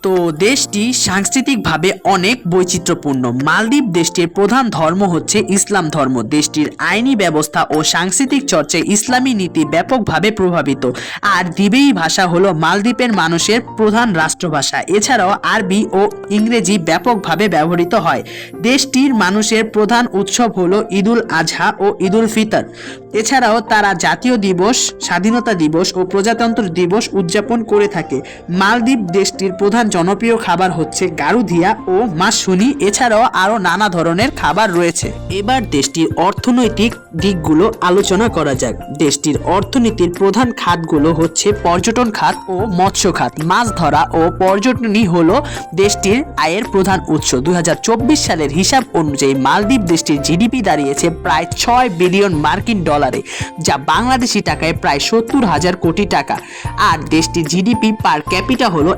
তো দেশটি সাংস্কৃতিকভাবে অনেক বৈচিত্র্যপূর্ণ। মালদ্বীপ দেশটির প্রধান ধর্ম হচ্ছে ইসলাম ধর্ম। দেশটির আইনি ব্যবস্থা ও সাংস্কৃতিক চর্চায় ইসলামী নীতি ব্যাপকভাবে প্রভাবিত। আর দ্বীপেই ভাষা হলো মালদ্বীপের মানুষের প্রধান রাষ্ট্রভাষা। এছাড়াও আরবি ও ইংরেজি ব্যাপকভাবে ব্যবহৃত হয়। দেশটির মানুষের প্রধান উৎসব হলো ঈদুল আজহা ও ঈদুল ফিতর। এছাড়াও তারা জাতীয় দিবস, স্বাধীনতা দিবস ও প্রজাতন্ত্র দিবস উদযাপন করে থাকে। মালদ্বীপ দেশটির প্রধান জনপ্রিয় খাবার হচ্ছে গারুধিয়া ও মাশরুনি। এছাড়াও আরও নানা ধরনের খাবার রয়েছে। এবার দেশটির অর্থনৈতিক দিকগুলো আলোচনা করা যাক। দেশটির অর্থনীতির প্রধান খাতগুলো হচ্ছে পর্যটন খাত ও মৎস্য খাত। মাছ ধরা ও পর্যটনই হলো দেশটির আয়ের প্রধান উৎস। 2024 সালের হিসাব অনুযায়ী মালদ্বীপ দেশটির জিডিপি দাঁড়িয়েছে প্রায় 6 বিলিয়ন মার্কিন ডলারে, যা বাংলাদেশি টাকায় প্রায় 70,000 কোটি টাকা। আর দেশটির জিডিপি পার ক্যাপিটা হলো